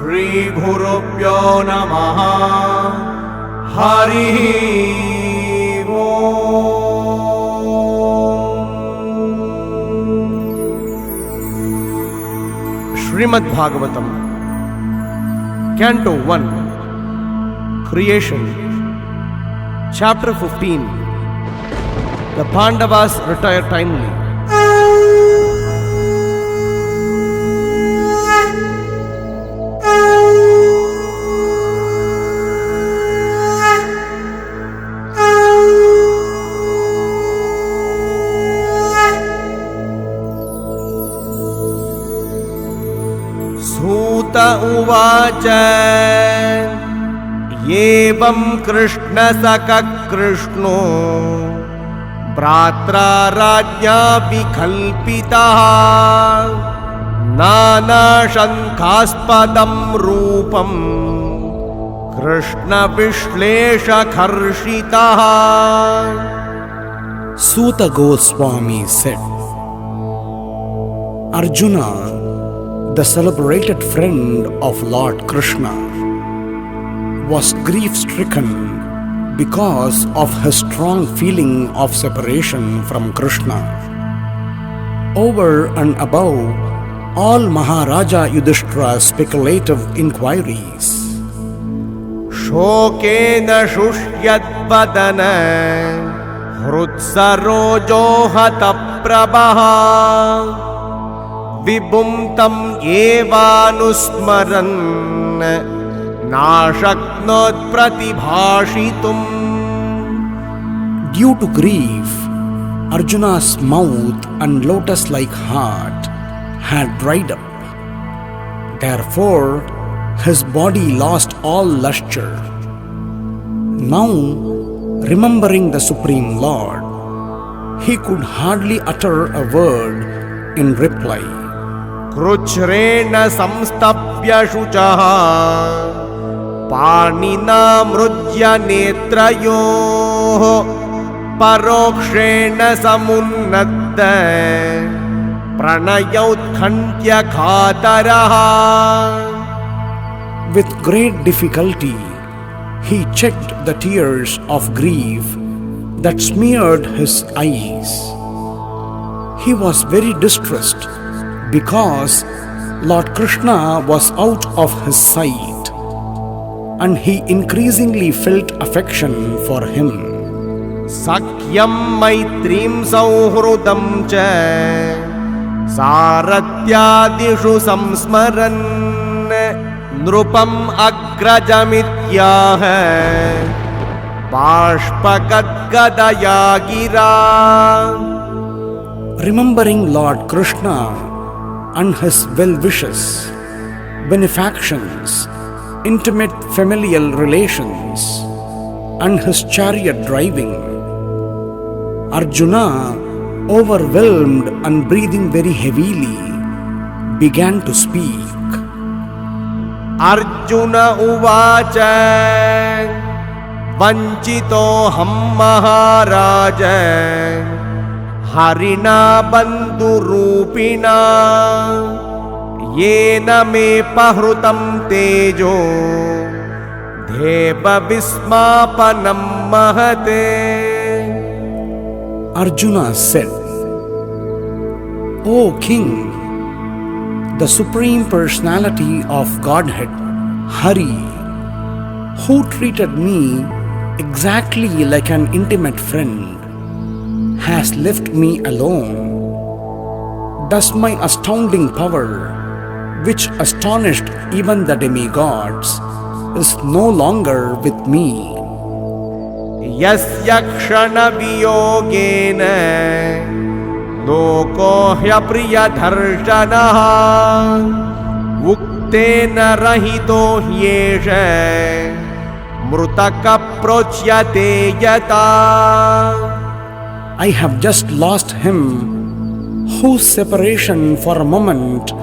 Shri Gurubhyo Namaha Hari Śrīmad-Bhāgavatam Canto 1 Creation Chapter 15 The Pandavas retire timely. सूत उवाच एवं कृष्ण सककृष्णो भ्रात्रा राज्ञा विकल्पितः नानाशङ्कास्पदं रूपं Krishna विश्लेषकर्षितः. Suta Goswami said, Arjuna, the celebrated friend of Lord Krishna, was grief-stricken because of his strong feeling of separation from Krishna. Over and above all Maharaja Yudhishthira's speculative inquiries, Shokena shushyatvadana hrutsaro hataprabaha Vibhum tam evanusmaran nashaknot pratibhashitum. Due to grief, Arjuna's mouth and lotus-like heart had dried up. Therefore, his body lost all lustre. Now, remembering the Supreme Lord, he could hardly utter a word in reply. Kruchrena samstapya shuchaha Pāṇina mrujya netrayoh Parokshena samunnatta Pranayautkhantya khataraha. With great difficulty, he checked the tears of grief that smeared his eyes. He was very distressed because Lord Krishna was out of his sight, and he increasingly felt affection for him. Sakyam maitrim sauhrudam cha Saratyadishu samsmaran Nrupam agrajamityah Bashpagadgadaya gira. Remembering Lord Krishna and his well-wishes, benefactions, intimate familial relations, and his chariot driving, Arjuna, overwhelmed and breathing very heavily, began to speak. Arjuna uvacha vanchito ham maharaja Harina bandhu rupina Yena me pahrutam tejo Dheva vismapanam mahate. Arjuna said, O King, the Supreme Personality of Godhead, Hari, who treated me exactly like an intimate friend, has left me alone. Thus my astounding power, which astonished even the demigods, is no longer with me. Yasya kshana viyogena loko hyapriya dharshanaha uktena rahito hyesha mrutaka prochyate yata. I have just lost him whose separation for a moment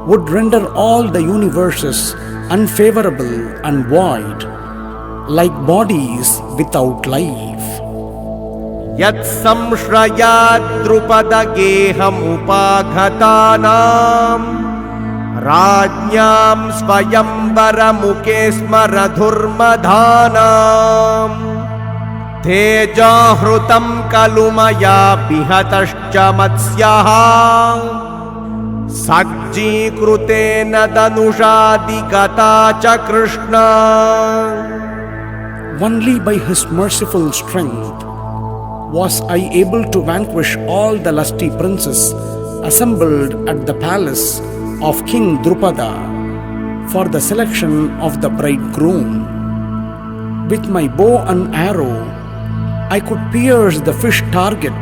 would render all the universes unfavorable and void, like bodies without life. Yat samshrayat drupada geham upaghatanam राज्ञां स्वयंवरमुखे स्मरधुर्मधानाम् तेजोहृतं खलु मया विहतश्च मत्स्यः सज्जीकृतेन धनुषादिगता च Krishna. Only by his merciful strength was I able to vanquish all the lusty princes assembled at the palace of King Drupada for the selection of the bridegroom. With my bow and arrow, I could pierce the fish target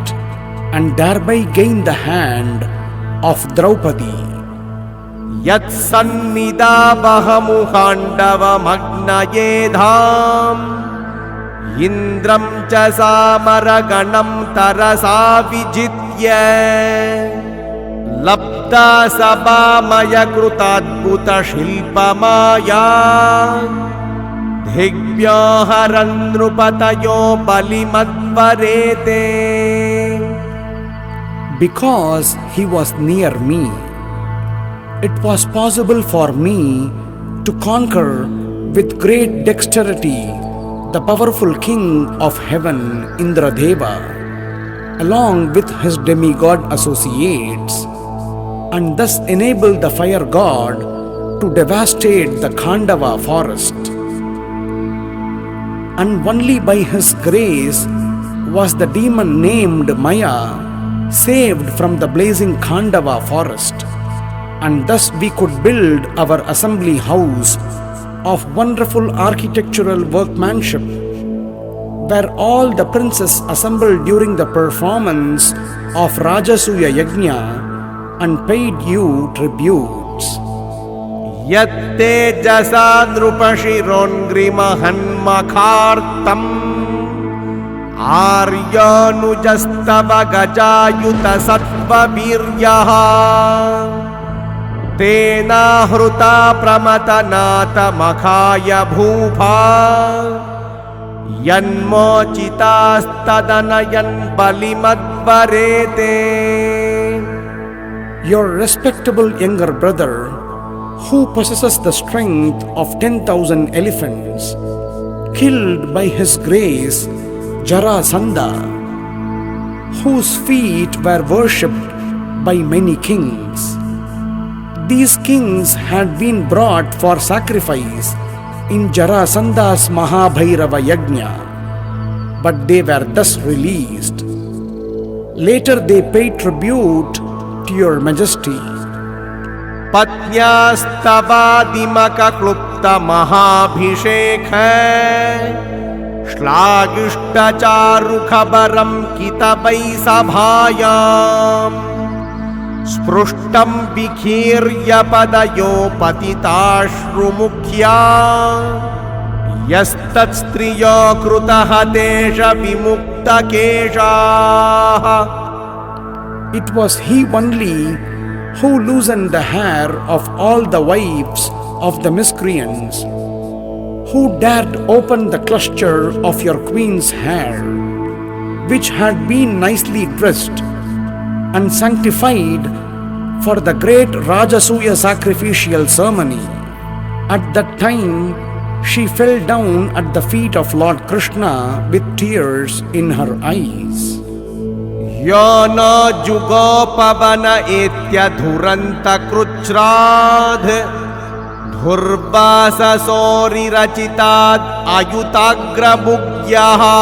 and thereby gain the hand of Draupadi. Yat sannidāvahamuhandavamagnaye-dhām Indram ca samaraganam tarasa vijitya Labda sabhamaya krutadbhuta shilpamaya Dhigbyaharan nrupatayo balimadvarete. Because he was near me, it was possible for me to conquer with great dexterity the powerful king of heaven, Indradeva, along with his demigod associates, and thus enable the fire god to devastate the Pandava forest. And only by his grace was the demon named Maya saved from the blazing Pandava forest, and thus we could build our assembly house of wonderful architectural workmanship, where all the princes assembled during the performance of Rajasuya Yajna and paid you tributes. Yatte jasa nrupashironggrimahanmakhartam Aryanujastava gajayuta sattva viryaha Tena hruta pramatanata makhaya bhūpā Yanmochitastadanayan balimadvarete. Your respectable younger brother, who possesses the strength of 10,000 elephants, killed by his grace Jarasandha, whose feet were worshipped by many kings. These kings had been brought for sacrifice in Jarasandha's Mahabhairava Yajna, but they were thus released. Later they paid tribute to your majesty. Patnyāstavādimaka klupta mahabhishekha Shlagishta charu khabaram kitabai sabhāyām Sprushtam vikhirya padayo patitāshrumukhya Yastat striyo krutahadesha vimukta keshaha. It was he only who loosened the hair of all the wives of the miscreants, who dared open the cluster of your queen's hair, which had been nicely dressed and sanctified for the great Rajasuya sacrificial ceremony. At that time, she fell down at the feet of Lord Krishna with tears in her eyes. Yana jugopavana etya dhuranta kruchrādh Dhurvasa sori rachitad ayutagra bhugyaha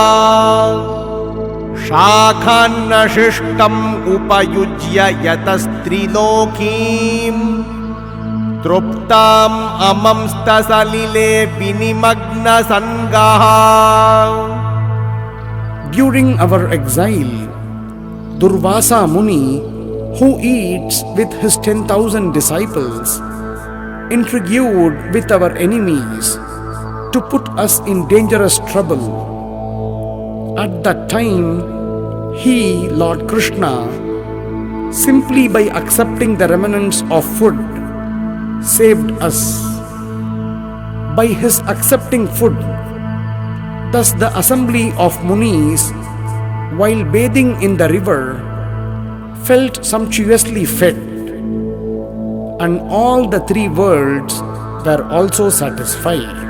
Shakhanna shishtam upayujya yatastrilokim Truptam amamsta salile vinimagna sangaha. During our exile, Durvasa Muni, who eats with his 10,000 disciples, intrigued with our enemies to put us in dangerous trouble. At that time, he, Lord Krishna, simply by accepting the remnants of food, saved us. By his accepting food, thus the assembly of Munis, while bathing in the river, felt sumptuously fed. and all the three worlds were also satisfied.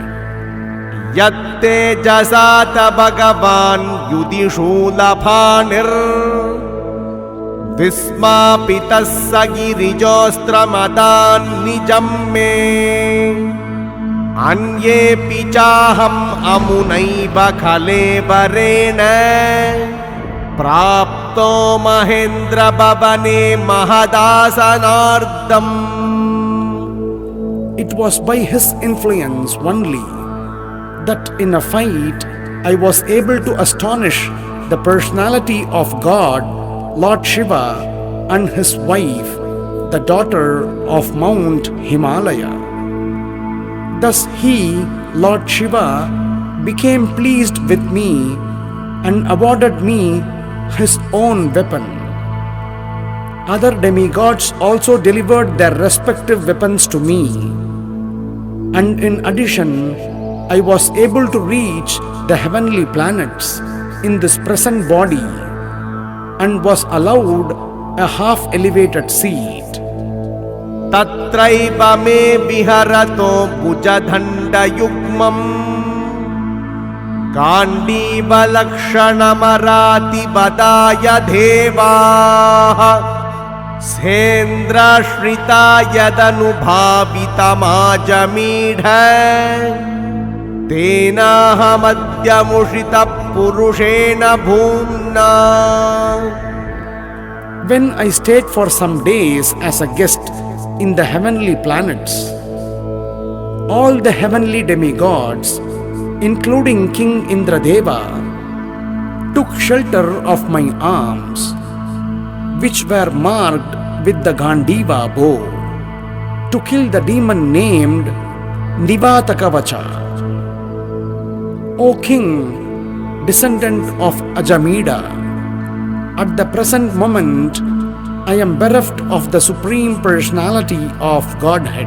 Yatte jasata bhagavan yudishulaphanir Vismapitas sagirijostramadan nijam me Anye pichaham amunaiva khalevarena Prapto mahendra bhavane mahadasanardam. It was by his influence only that in a fight I was able to astonish the personality of God, Lord Shiva, and his wife, the daughter of Mount Himalaya. Thus he, Lord Shiva, became pleased with me and awarded me his own weapon. Other demigods also delivered their respective weapons to me, and in addition, I was able to reach the heavenly planets in this present body and was allowed a half-elevated seat. Tatraiva me viharato bhujadhanda yugmam Gandiva lakshanamaraati vadaya devaha Sendra shrita yadanubhavitamajamidha Tenahamadyamushita purushena bhumna. When I stayed for some days as a guest in the heavenly planets, all the heavenly demigods, including King Indradeva, took shelter of my arms, which were marked with the Gandiva bow, to kill the demon named Nivatakavacha. O King, descendant of Ajamida, at the present moment I am bereft of the Supreme Personality of Godhead,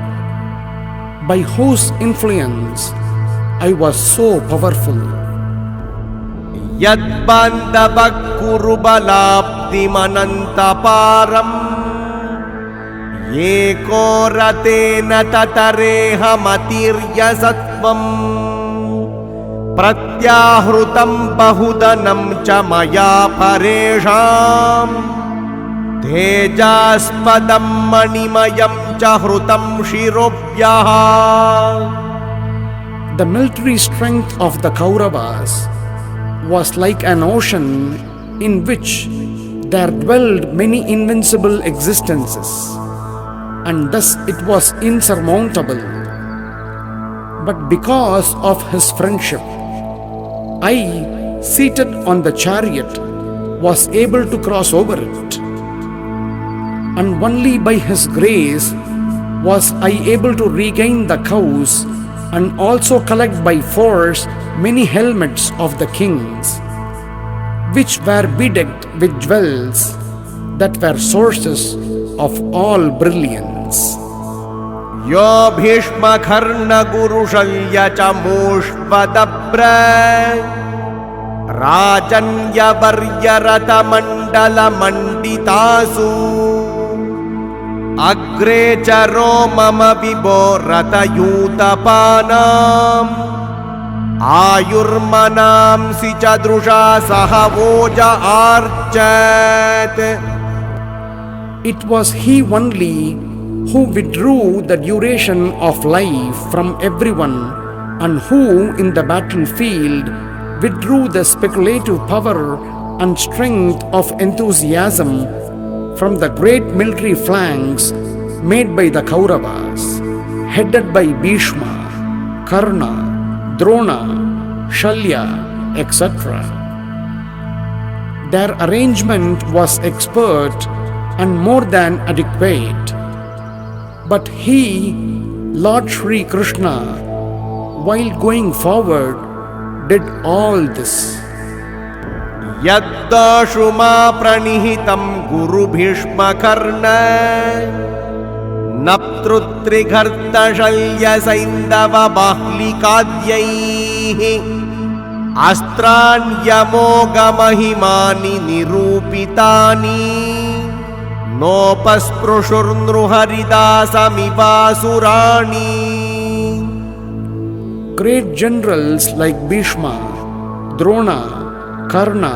by whose influence I was so powerful. Yad Pandavas kurubalapti manantaparam Yeko ratena tatareha matirya sattvam Pratyahrutam bahudanam cha maya paresham Tejaspadam manimayam cha hrutam shirobhyaha. The military strength of the Kauravas was like an ocean in which there dwelled many invincible existences, and thus it was insurmountable. But because of his friendship, I, seated on the chariot, was able to cross over it. And only by his grace was I able to regain the cows and also collect by force many helmets of the kings, which were bedecked with jewels that were sources of all brilliance. Yo bhishma karna guru shalya chamushvadabra Rajanya varya rata mandala manditasu Agre charo mama vibo rata yutapanam Ayurmanam si chadrusha sahavoja archat. It was he only who withdrew the duration of life from everyone, and who in the battlefield withdrew the speculative power and strength of enthusiasm from the great military flanks made by the Kauravas, headed by Bhishma, Karna, Drona, Shalya, etc. Their arrangement was expert and more than adequate. But he, Lord Sri Krishna, while going forward, did all this. Yaddashuma pranihitam guru bhishma karna Naptrutrigharta shalya saindava bahlikadyaihi Astran yamoga mahimani nirupitani नोपस्पृशुर्नृहरिदासमिवासुराणि. Great generals like Bhishma, Drona, Karna,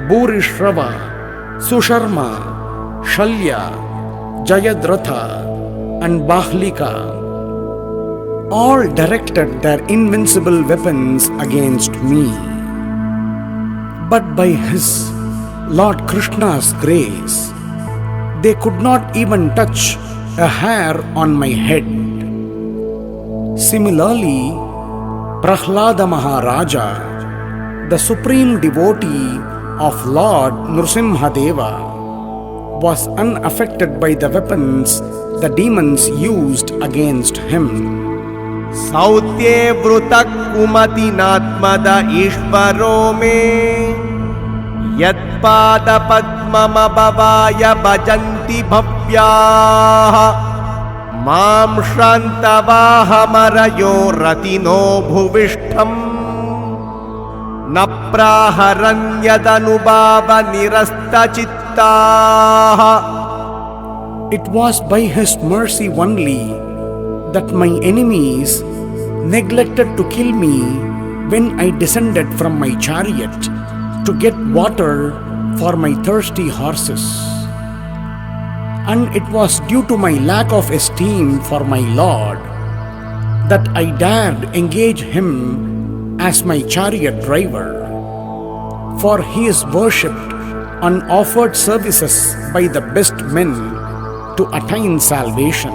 Bhurishrava, Susharma, Shalya, Jayadratha and Bahlika all directed their invincible weapons against me. But by his Lord Krishna's grace, they could not even touch a hair on my head. Similarly, Prahlada Maharaja, the supreme devotee of Lord Nrsimhadeva, was unaffected by the weapons the demons used against him. सौत्ये वृतः कुमतिनात्मद ईश्वरो मे यत्पादपद्ममभवाय भजन्ति भव्याः मां श्रान्तवाहमरयो रतिनो भुविष्ठम् न प्राहरन्यदनुभावनिरस्तचित्ताः. It was by his mercy only that my enemies neglected to kill me when I descended from my chariot to get water for my thirsty horses. And it was due to my lack of esteem for my Lord that I dared engage him as my chariot driver, for he is worshipped and offered services by the best men to attain salvation.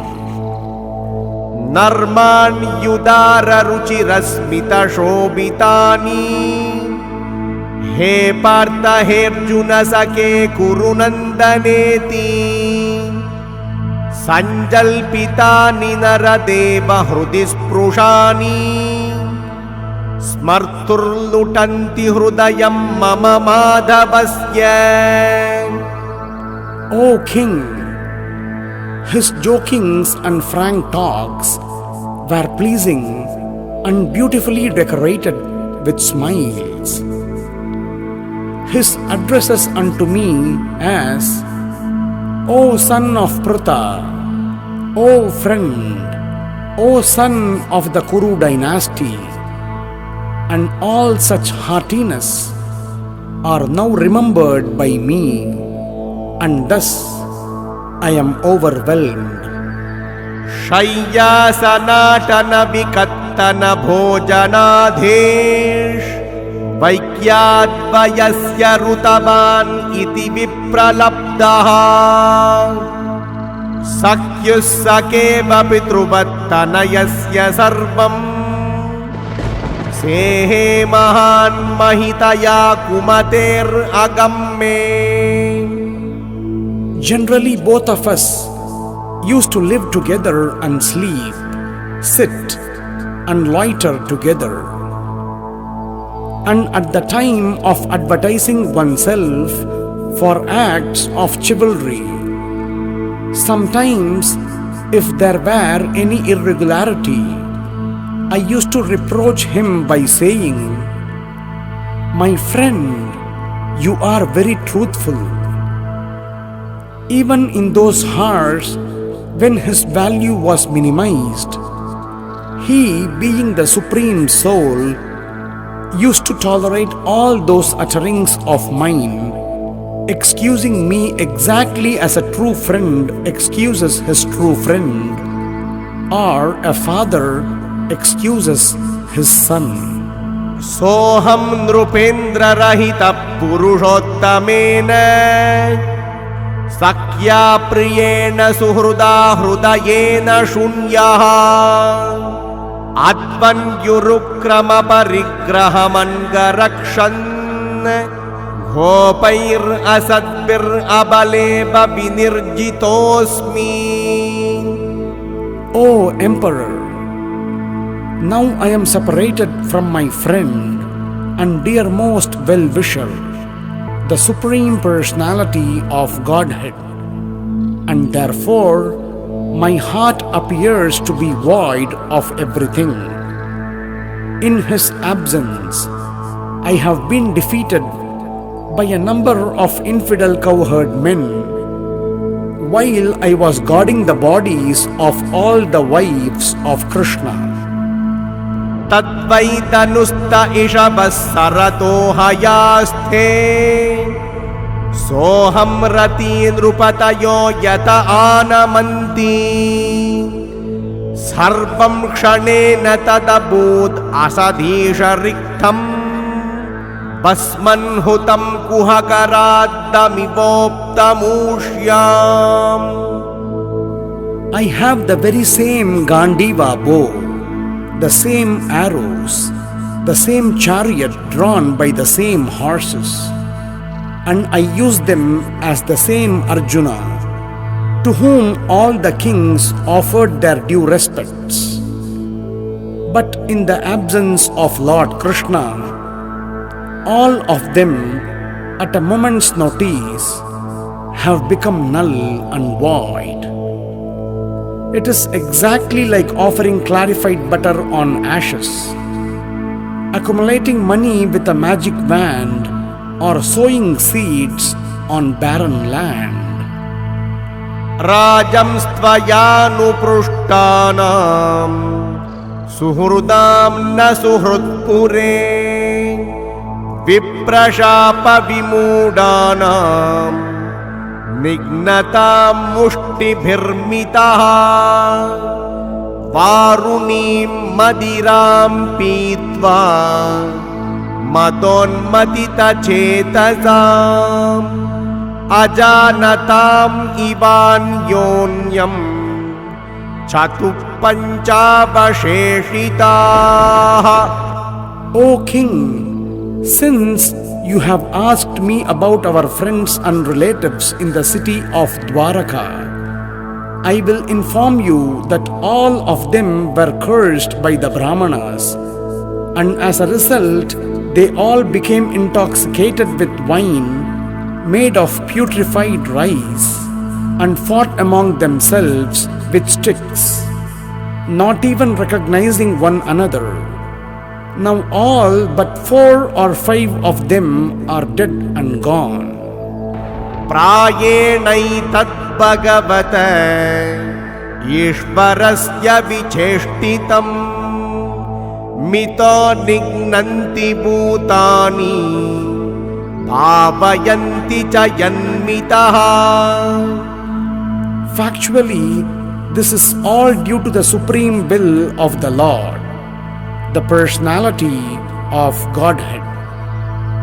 नर्माण्युदाररुचिरस्मितशोभितानि हे पार्थ हेऽर्जुन सखे कुरु नन्दनेति सञ्जल्पितानि नरदेव हृदि स्पृशानि स्मर्तुर्लुटन्ति हृदयं मम माधवस्य. O King, his jokings and frank talks were pleasing and beautifully decorated with smiles. His addresses unto me as, O son of Pritha, O friend, O son of the Kuru dynasty, and all such heartiness are now remembered by me, and thus I am overwhelmed. शय्यासनाटन विकत्तन भोजनाधीश वैक्याद्वयस्य ऋतवान् इति विप्रलब्धः सख्युः सखेव पितृवत्तनयस्य सर्वम् सेहे महान् महितया कुमतेरगम्ये. Generally, both of us used to live together and sleep, sit and loiter together. And at the time of advertising oneself for acts of chivalry, sometimes if there were any irregularity, I used to reproach him by saying, "My friend, you are very truthful." Even in those hours when his value was minimized, he, being the Supreme Soul, used to tolerate all those utterings of mine, excusing me exactly as a true friend excuses his true friend, or a father excuses his son. Soham nrupendra rahita purushottamen Sakya priyena suhruda hrudayena shunyaha Advanyurukrama parigrahamangaраkshan Ghopair asadbir abaleva vinirjitosmi. O Emperor, now I am separated from my friend and dearmost well-wisher, the Supreme Personality of Godhead, and therefore my heart appears to be void of everything. In his absence, I have been defeated by a number of infidel cowherd men while I was guarding the bodies of all the wives of Krishna. तद्वैतनुस्त इषवः सरतो हयास्ते सोऽहं रति नृपतयो यत आनमन्ति सर्वं क्षणेन तदभूत् असदीश रिक्तम् भस्मन्हुतं कुहकराद्दमिवोक्तमूष्याम्. I have the very same Gandiva bow, the same arrows, the same chariot drawn by the same horses, and I use them as the same Arjuna, to whom all the kings offered their due respects. But in the absence of Lord Krishna, all of them, at a moment's notice, have become null and void. It is exactly like offering clarified butter on ashes, accumulating money with a magic wand, or sowing seeds on barren land. Rajam stvayānupruṣṭānām suhurdām na suhrutpure viprashāpa vimūḍānām nignatāṁ muṣṭibhirmitah vārunīm madīrāṁ pītvā matonmatitacetasaṁ ajānatāṁ ivānyonyam chatupanchāvaṣeṣitaः. O King, since you have asked me about our friends and relatives in the city of Dwaraka, I will inform you that all of them were cursed by the Brahmanas, and as a result, they all became intoxicated with wine made of putrefied rice, and fought among themselves with sticks, not even recognizing one another. Now all but 4 or 5 of them are dead and gone. प्रायेणैतद् भगवत ईश्वरस्य विचेष्टितम् मितो निघ्नन्ति भूतानि भावयन्ति च यन्मितः. Factually, this is all due to the supreme will of the Lord, the personality of Godhead.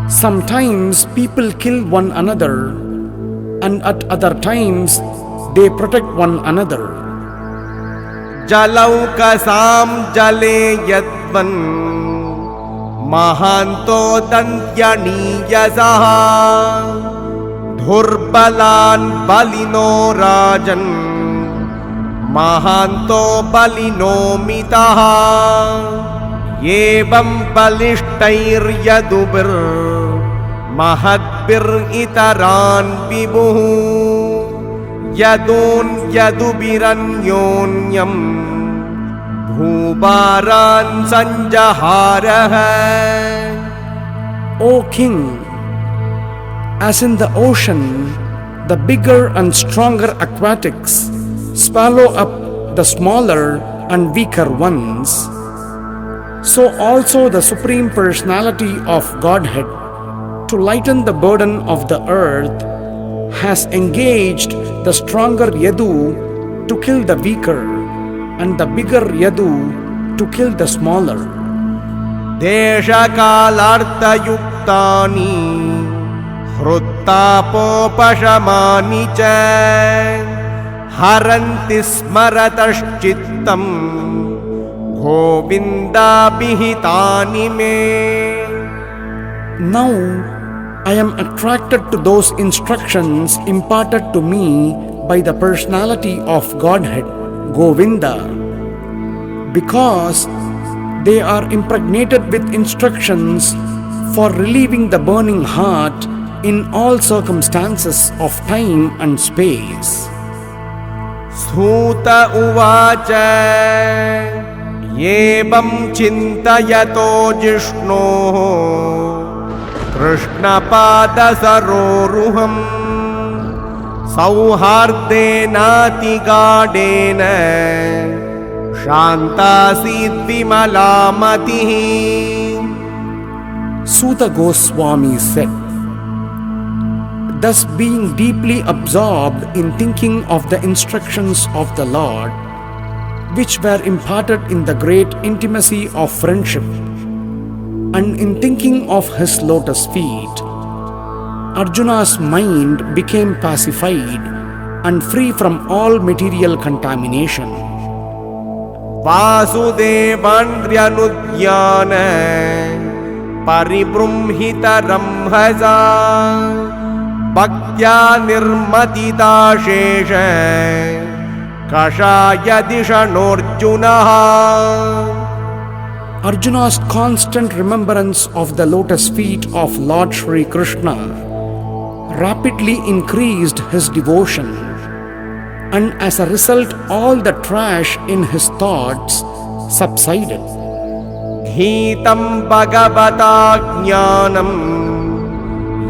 Sometimes people kill one another, and at other times they protect one another. जलौकसां जले यद्वन् महान्तो दन्त्यनीयसः धुर्बलान् बलिनो राजन् महान्तो बलिनो मितः. एवं बलिष्ठैर्यदुभिर्महद्भिरितरान् विभुः यदुभिरन्योन्यम् भूभारान् सञ्जहारः. O King, as in the ocean, the bigger and stronger aquatics swallow up the smaller and weaker ones, so also the Supreme Personality of Godhead, to lighten the burden of the earth, has engaged the stronger Yadu to kill the weaker, and the bigger Yadu to kill the smaller. देशकालार्थयुक्तानि हृत्तापोपशमानि च हरन्ति स्मरतश्चित्तम् गोविन्दाभिहितानि मे. Now I am attracted to those instructions imparted to me by the personality of Godhead, Govinda, because they are impregnated with instructions for relieving the burning heart in all circumstances of time and space. Sūta uvaca evam chintayato jishnoho Krishna pada saroruham सौहार्देनातिगाढेन शान्तासीत् विमला मतिः. Suta Goswami said, thus being deeply absorbed in thinking of the instructions of the Lord, which were imparted in the great intimacy of friendship, and in thinking of his lotus feet, Arjuna's mind became pacified and free from all material contamination. Vasudevandryanudyana paribruംहितरं हसा भक्त्या निर्मतिदाशेष कषायदिषणोऽर्जुनः. Arjuna's constant remembrance of the lotus feet of Lord Shri Krishna rapidly increased his devotion, and as a result all the trash in his thoughts subsided. Hitam Bhagavata Jnanam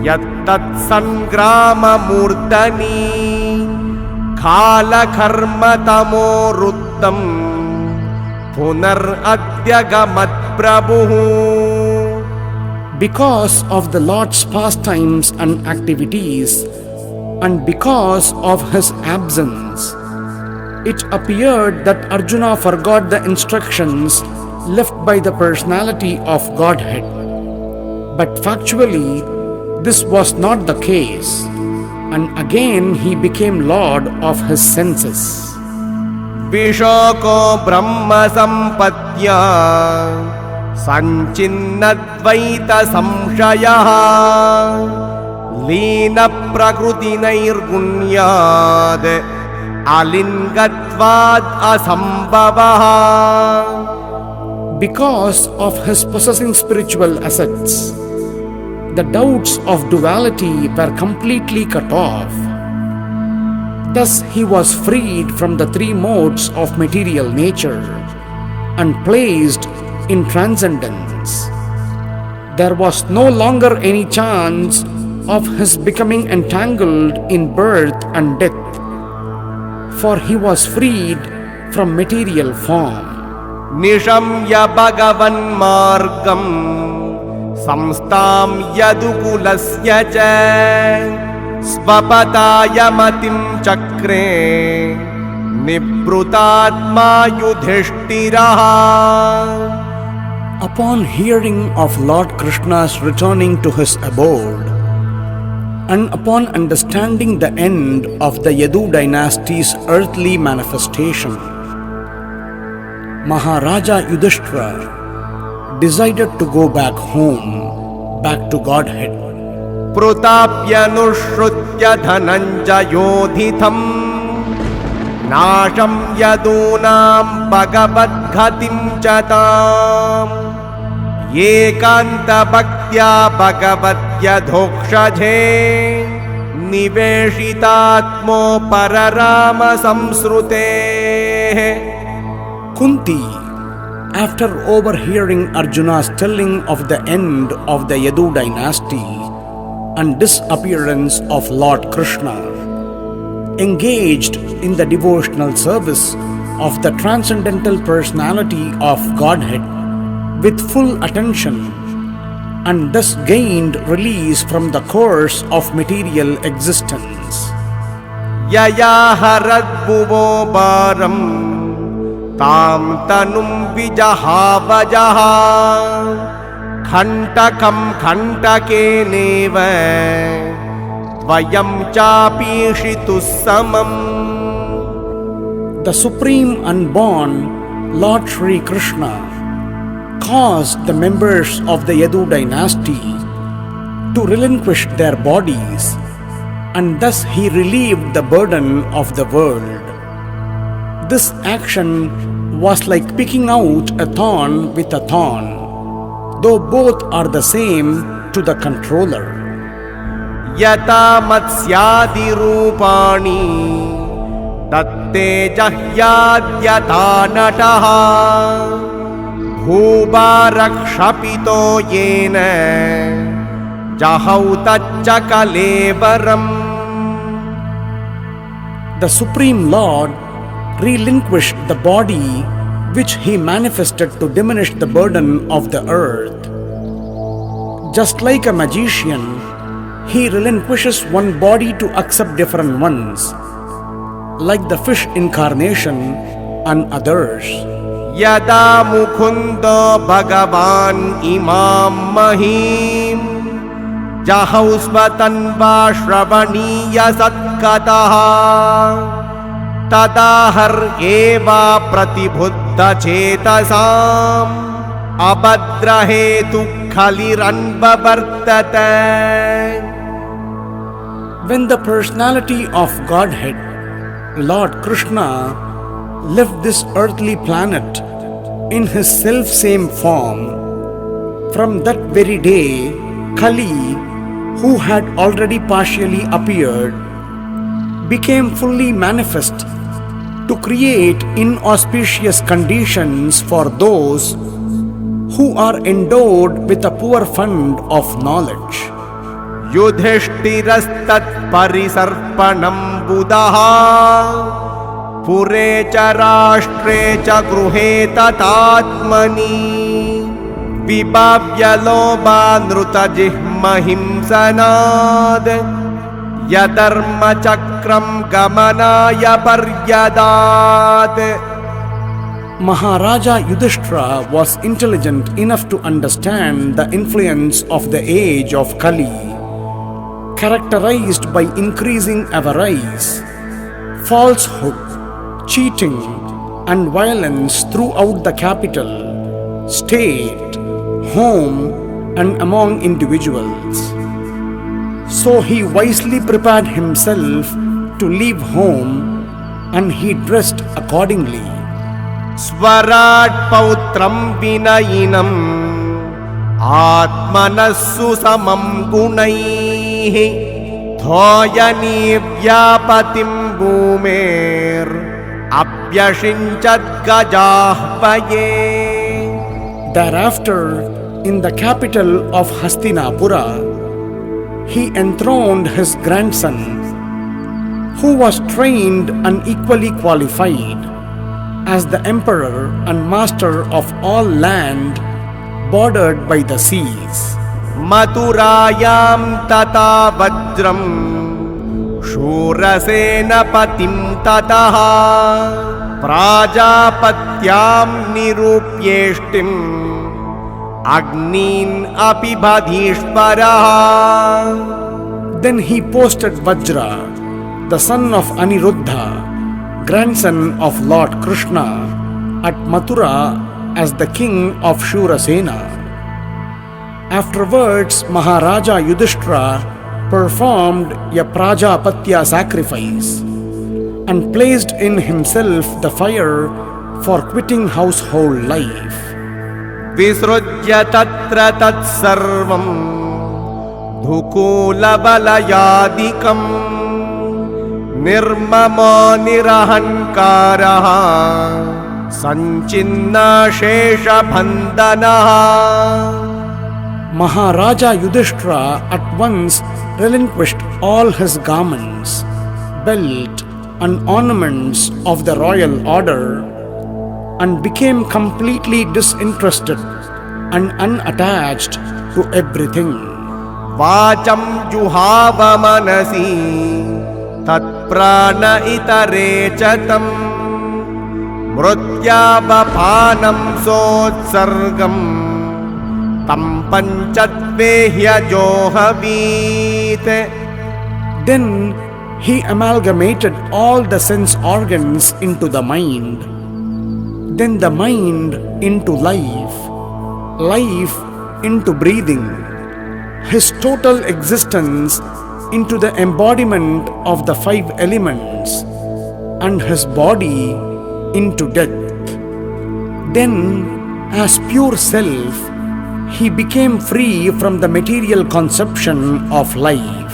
Yattat Sangrama Murdani Khala Karma Tamo Ruttam Punar Adyagamat Prabhu. Because of the Lord's pastimes and activities, and because of his absence, it appeared that Arjuna forgot the instructions left by the personality of Godhead. But factually, this was not the case, and again he became lord of his senses. Vishoko Brahma Sampatya Sanchinnadvaita Samshayaha Lina Prakrutinairgunyad Alingatvad Asambhavaha. Because of his possessing spiritual assets, the doubts of duality were completely cut off. Thus he was freed from the three modes of material nature and placed in transcendence. There was no longer any chance of his becoming entangled in birth and death, for he was freed from material form. Nishamya Bhagavan Margam Samstam Yadukulasya Cha Svapataya Matim Chakre Nibrutatma Yudhishthiraha. Upon hearing of Lord Krishna's returning to his abode, and upon understanding the end of the Yadu dynasty's earthly manifestation, Maharaja Yudhishthira decided to go back home, back to Godhead. Prutapyanushrutya dhananjayodhitham Nasham yadunam bhagavadghatim chatam Ekanta bhaktya bhagavatya dhokshaje Niveshitatmo pararama samsrute. Kunti, after overhearing Arjuna's telling of the end of the Yadu dynasty and disappearance of Lord Krishna, engaged in the devotional service of the transcendental personality of Godhead with full attention, and thus gained release from the curse of material existence. Yaya harad bhuvo baram Tam tanum vijahavajaha Khantakam khantake neva Vayam chapishitu samam. The Supreme Unborn, Lord Shri Krishna, caused the members of the Yadu dynasty to relinquish their bodies, and thus he relieved the burden of the world. This action was like picking out a thorn with a thorn, though both are the same to the controller. Yata matsyadi rupani tatte jahyadhyata nataha bhubarakshapito yena jahauta kalevaram. the Supreme Lord relinquished the body which he manifested to diminish the burden of the earth. Just like a magician, he relinquishes one body to accept different ones, like the fish incarnation and others. Yada mukundo bhagavan imam mahim jahausvatanva shravaniya satkataha tadahar eva pratibhuddha chetasam abhadrahetu khaliranvavartate. When the personality of Godhead, Lord Krishna, left this earthly planet in his self-same form, from that very day, Kali, who had already partially appeared, became fully manifest to create inauspicious conditions for those who are endowed with a poor fund of knowledge. Yudhishthirastat parisarpanam buddhaha Pure cha rashtre cha gruhe tatatmani Vibhavya loba nruta jihmahimsanad Yadharma chakram gamanaya paryadat. Maharaja Yudhishthira was intelligent enough to understand the influence of the age of Kali, characterized by increasing avarice, falsehood, cheating and violence throughout the capital, state, home and among individuals. So he wisely prepared himself to leave home and he dressed accordingly. Swarat pautram vinayinam atmanassu samam gunaihi Thoyani vyapatim bhumer apyashinchat gajahvaye. Thereafter, in the capital of Hastinapura, he enthroned his grandson, who was trained and equally qualified as the emperor and master of all land bordered by the seas. Mathurayam tata vajram shurasena patim tataha prajapatyam nirupyeshtim agnin apibhadishvaraha. Then he posted Vajra, the son of Aniruddha, grandson of Lord Krishna, at Mathura as the king of Shurasena. Afterwards, Maharaja Yudhishthira performed a Prajapatya sacrifice and placed in himself the fire for quitting household life. Visrujya tatra tat sarvam dhukula balayadikam nirmamo nirahankaraha sanchinna shesha bandhanaha. Maharaja Yudhishthira at once relinquished all his garments, belt and ornaments of the royal order and became completely disinterested and unattached to everything. Vacham juhava manasi tat prana itare chatam mrutyabaphanam sotsargam tam panchatvehya johavite. Then he amalgamated all the sense organs into the mind, then the mind into life, life into breathing, his total existence into the embodiment of the 5 elements, and his body into death. Then, as pure self, he became free from the material conception of life.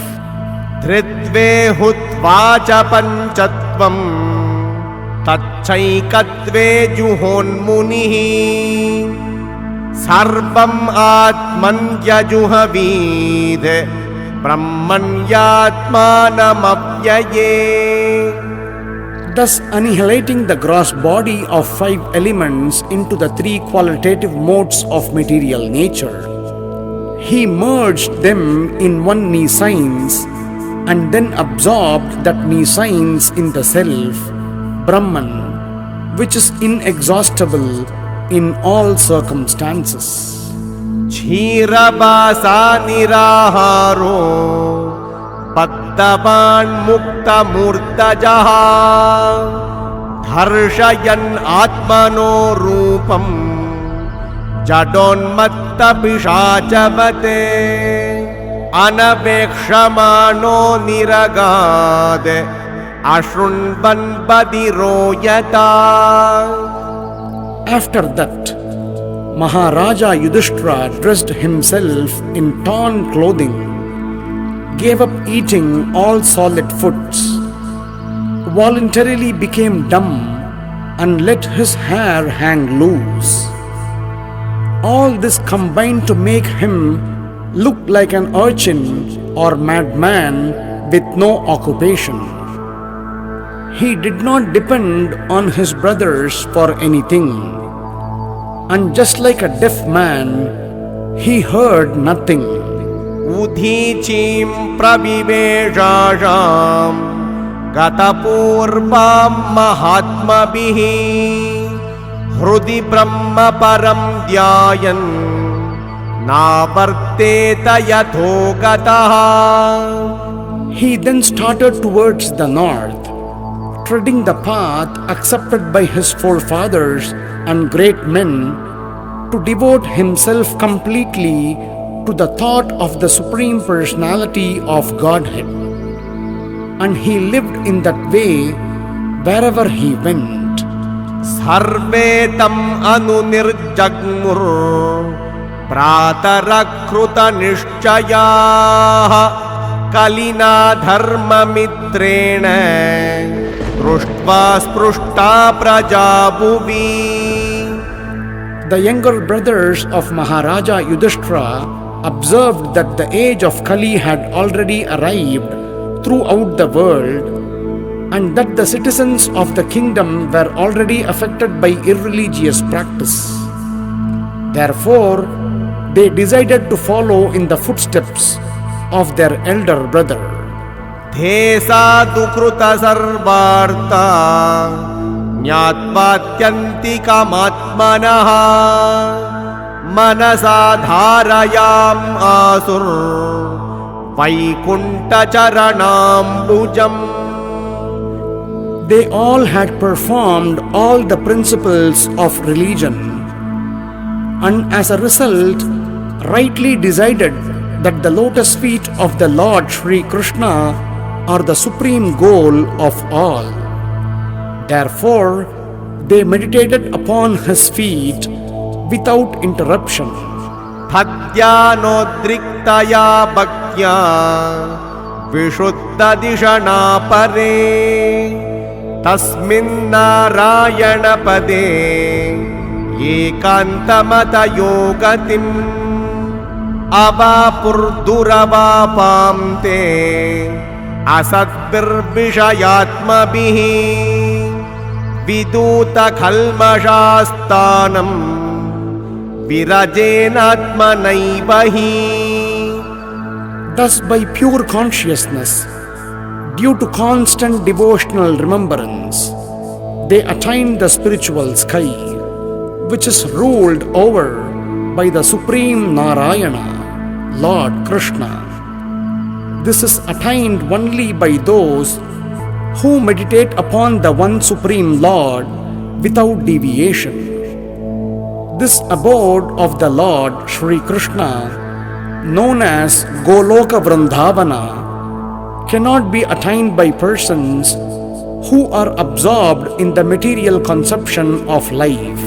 Tritve hutvacha panchatvam tacchaikatve juhonmunihi sarvam atmanya juhavid brahmanyatmanamavyaye. thus annihilating the gross body of 5 elements into the 3 qualitative modes of material nature. He merged them in one nescience and then absorbed that nescience in the self, Brahman, which is inexhaustible in all circumstances. क्षीरवासा निराहारो बद्धवान् मुक्तमूर्तजः धर्षयन् आत्मनो रूपं जडोन्मत्तपिशाचवते अनवेक्षमाणो निरगाद अशृण्वन् बधिरो यथा. After that, Maharaja Yudhishthira dressed himself in torn clothing, gave up eating all solid foods, voluntarily became dumb, and let his hair hang loose. All this combined to make him look like an urchin or madman with no occupation. He did not depend on his brothers for anything, and just like a deaf man, he heard nothing. उदीचीं प्रविवेशाशां गतपूर्वां महात्मभिः हृदि ब्रह्म परं ध्यायन् नावर्तेत यथो गतः. He then started towards the north, treading the path accepted by his forefathers and great men, to devote himself completely to the thought of the Supreme Personality of Godhead. And he lived in that way wherever he went. सर्वे तम् अनुनिर्जग्मुर् प्रातरकृतनिश्चयाः कलिना धर्ममित्रेण दृष्ट्वा स्पृष्टा प्रजा भुवि. The younger brothers of Maharaja Yudhishthira observed that the age of Kali had already arrived throughout the world, and that the citizens of the kingdom were already affected by irreligious practice. Therefore, they decided to follow in the footsteps of their elder brother. ते साधुकृत सर्वार्था ज्ञात्वात्यन्तिकमात्मनः मनसा धारयाम् आसुर् वैकुण्ठचरणाम्बुजम्. They all had performed all the principles of religion, and as a result, rightly decided that the lotus feet of the Lord Sri Krishna are the supreme goal of all. Therefore, they meditated upon his feet without interruption. भक्त्यानोद्रिक्तया भक्त्या विशुद्धदिशना परे तस्मिन्नारायणपदे एकान्तमतयो गतिम् अवापुर्दुरवापां ते असद्भिर्विषयात्मभिः विदूतकल्मषास्तानं विरजेनात्मनैव हि. Thus, by pure consciousness, due to constant devotional remembrance, they attained the spiritual sky, which is ruled over by the Supreme Narayana, Lord Krishna. This is attained only by those who meditate upon the one Supreme Lord without deviation. This abode of the Lord Sri Krishna, known as Goloka Vrindavana, cannot be attained by persons who are absorbed in the material conception of life.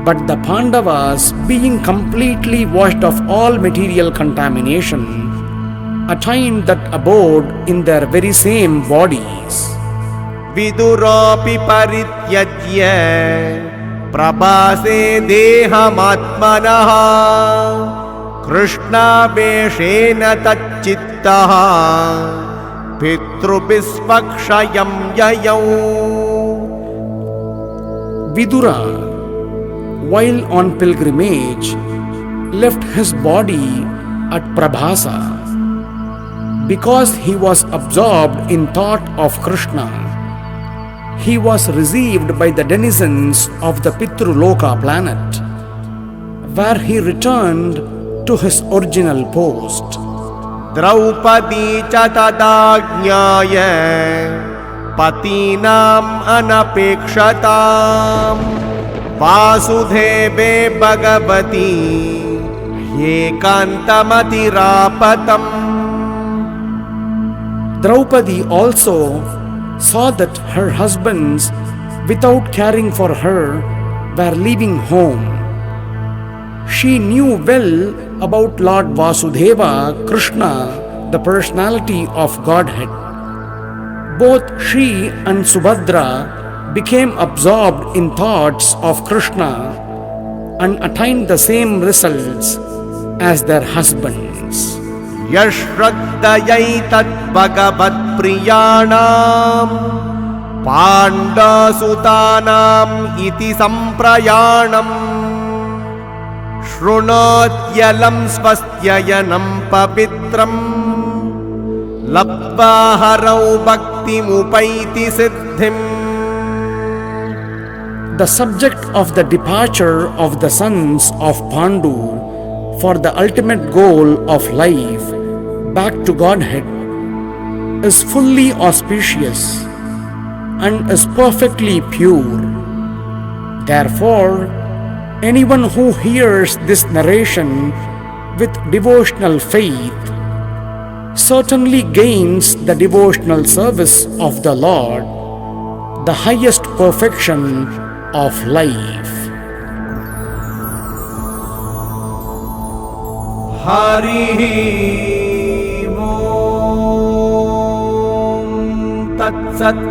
But the Pandavas, being completely washed of all material contamination, attained that abode in their very same bodies. विदुरोऽपि परित्यज्य प्रभासे देहमात्मनः कृष्णावेशेन तच्चित्तः पितृभिस्पक्षयं ययौ. Vidura, while on pilgrimage, left his body at Prabhasa. Because he was absorbed in thought of Krishna, he was received by the denizens of the Pitruloka planet, where he returned to his original post. Draupadi च तदाज्ञाय पतीनाम् अनपेक्षताम् वासुदेवे भगवती एकान्तमतिरापतम्. Draupadi also saw that her husbands, without caring for her, were leaving home. She knew well about Lord Vasudeva, Krishna, the personality of Godhead. Both she and Subhadra became absorbed in thoughts of Krishna and attained the same results as their husbands. यश्रद्धयैतत् भगवत्प्रियाणाम् पाण्डवसुतानाम् इति सम्प्रयाणम् शृणोत्यलं स्वस्त्ययनं पवित्रम् लब्ध्वा हरौ भक्तिमुपैति सिद्धिम्. The subject of the departure of the sons of Pandu for the ultimate goal of life, back to Godhead, is fully auspicious and is perfectly pure. Therefore, anyone who hears this narration with devotional faith certainly gains the devotional service of the Lord, the highest perfection of life. Hari Om Tat Sat.